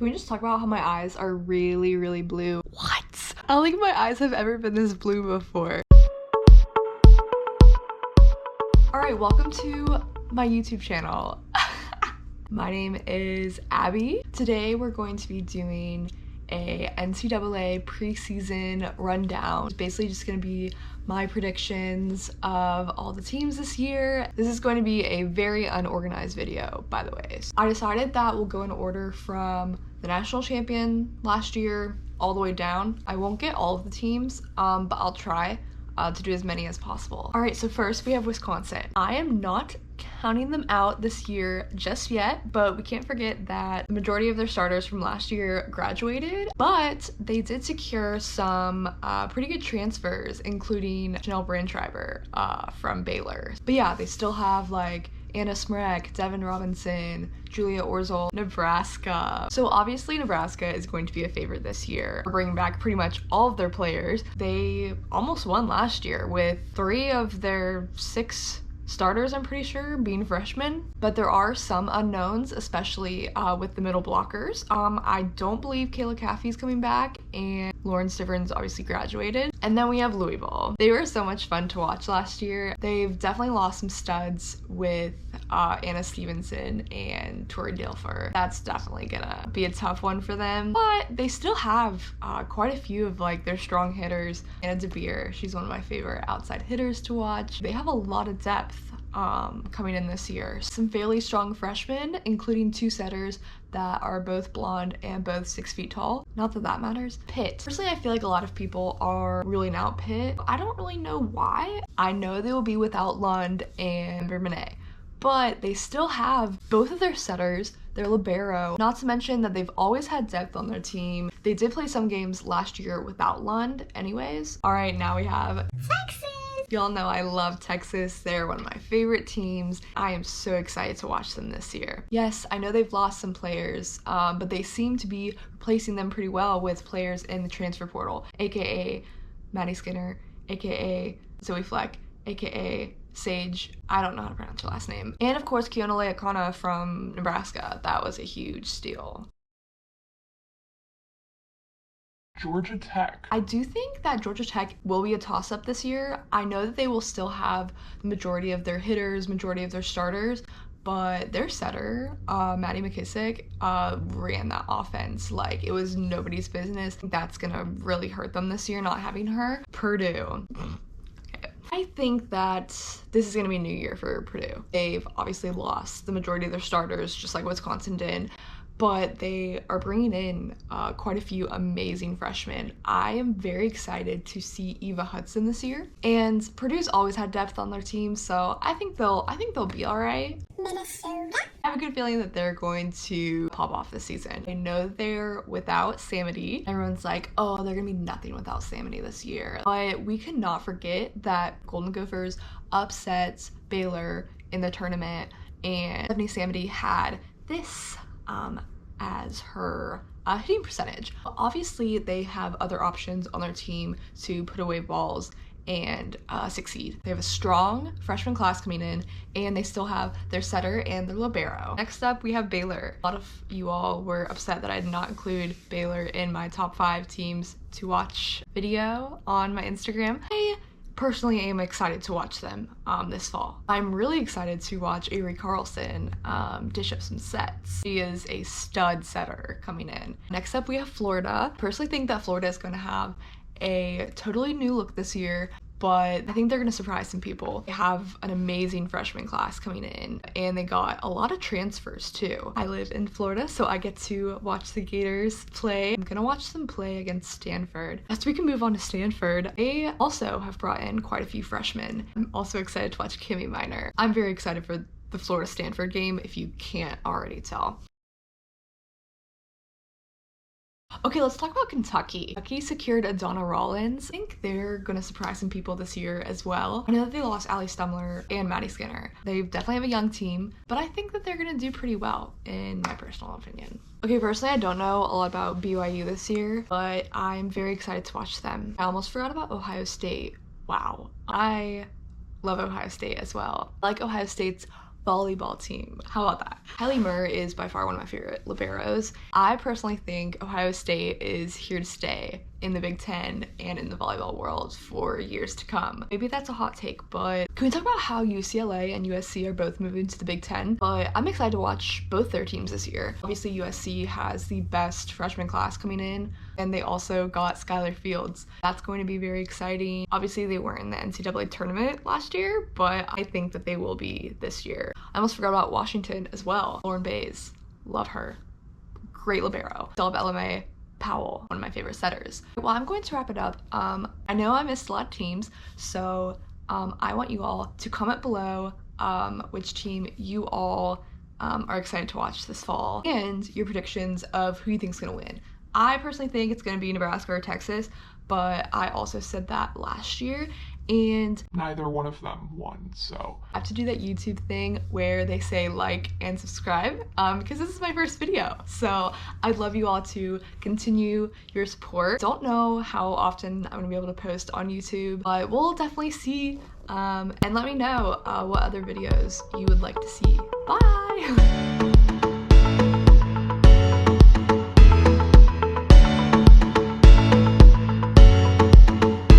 Can we just talk about how my eyes are really, really blue? What? I don't think my eyes have ever been this blue before. Alright, welcome to my YouTube channel. My name is Abby. Today we're going to be doing a NCAA preseason rundown. It's basically just going to be my predictions of all the teams this year. This is going to be a very unorganized video, by the way. So I decided that we'll go in order from the national champion last year all the way down. I won't get all of the teams, but I'll try to do as many as possible. All right, so first we have Wisconsin. I am not counting them out this year just yet, but we can't forget that the majority of their starters from last year graduated, but they did secure some pretty good transfers, including Chanel Brandschreiber from Baylor. But yeah, they still have like Anna Smrek, Devin Robinson, Julia Orzel, Nebraska. So obviously Nebraska is going to be a favorite this year. We're bringing back pretty much all of their players. They almost won last year with 3 of their 6 starters, I'm pretty sure, being freshmen, but there are some unknowns, especially with the middle blockers. I don't believe Kayla Caffey's coming back, and Lauren Stivrins obviously graduated. And then we have Louisville. They were so much fun to watch last year. They've definitely lost some studs with Anna Stevenson and Tori Dilfer. That's definitely gonna be a tough one for them, but they still have quite a few of like their strong hitters. Anna DeBeer, she's one of my favorite outside hitters to watch. They have a lot of depth coming in this year. Some fairly strong freshmen, including 2 setters that are both blonde and both 6 feet tall. Not that that matters. Pitt. Personally, I feel like a lot of people are ruling out Pitt. I don't really know why. I know they will be without Lund and Vermanet, but they still have both of their setters, their libero, not to mention that they've always had depth on their team. They did play some games last year without Lund anyways. All right, now we have Texas. Y'all know I love Texas. They're one of my favorite teams. I am so excited to watch them this year. Yes, I know they've lost some players, but they seem to be replacing them pretty well with players in the transfer portal, aka Maddie Skinner, aka Zoe Fleck, aka Sage, I don't know how to pronounce her last name. And of course, Keona Leakana from Nebraska. That was a huge steal. Georgia Tech. I do think that Georgia Tech will be a toss-up this year. I know that they will still have the majority of their hitters, majority of their starters, but their setter, Maddie McKissick, ran that offense like it was nobody's business. That's gonna really hurt them this year, not having her. Purdue. I think that this is going to be a new year for Purdue. They've obviously lost the majority of their starters, just like Wisconsin did, but they are bringing in quite a few amazing freshmen. I am very excited to see Eva Hudson this year, and Purdue's always had depth on their team, so I think they'll be all right. Minnesota. I have a good feeling that they're going to pop off this season. I know they're without Samity. Everyone's like, oh, they're gonna be nothing without Samity this year. But we cannot forget that Golden Gophers upset Baylor in the tournament, and Stephanie Samity had this as her hitting percentage. Obviously, they have other options on their team to put away balls and succeed. They have a strong freshman class coming in, and they still have their setter and their libero. Next up, we have Baylor. A lot of you all were upset that I did not include Baylor in my top 5 teams to watch video on my Instagram. I personally am excited to watch them this fall. I'm really excited to watch Avery Carlson dish up some sets. She is a stud setter coming in. Next up, we have Florida. I personally think that Florida is going to have a totally new look this year, but I think they're gonna surprise some people. They have an amazing freshman class coming in, and they got a lot of transfers too. I live in Florida, so I get to watch the Gators play. I'm gonna watch them play against Stanford. As we can move on to Stanford, they also have brought in quite a few freshmen. I'm also excited to watch Kimmy Minor. I'm very excited for the Florida-Stanford game, if you can't already tell. Okay, let's talk about Kentucky. Kentucky secured Adonna Rollins. I think they're gonna surprise some people this year as well. I know that they lost Allie Stumler and Maddie Skinner. They definitely have a young team, but I think that they're gonna do pretty well, in my personal opinion. Okay, personally, I don't know a lot about BYU this year, but I'm very excited to watch them. I almost forgot about Ohio State. Wow. I love Ohio State as well. I like Ohio State's volleyball team. How about that? Kylie Murr is by far one of my favorite liberos. I personally think Ohio State is here to stay in the Big Ten and in the volleyball world for years to come. Maybe that's a hot take, but can we talk about how UCLA and USC are both moving to the Big Ten? But I'm excited to watch both their teams this year. Obviously, USC has the best freshman class coming in, and they also got Skylar Fields. That's going to be very exciting. Obviously, they weren't in the NCAA tournament last year, but I think that they will be this year. I almost forgot about Washington as well. Lauren Bays, love her. Great libero. Still have LMA Powell, one of my favorite setters. Well, I'm going to wrap it up. I know I missed a lot of teams, so I want you all to comment below which team you all are excited to watch this fall and your predictions of who you think is going to win. I personally think it's going to be Nebraska or Texas, but I also said that last year, and neither one of them won, so I have to do that YouTube thing where they say like and subscribe because this is my first video, so I'd love you all to continue your support. Don't know how often I'm gonna be able to post on YouTube, but we'll definitely see, and let me know what other videos you would like to see. Bye!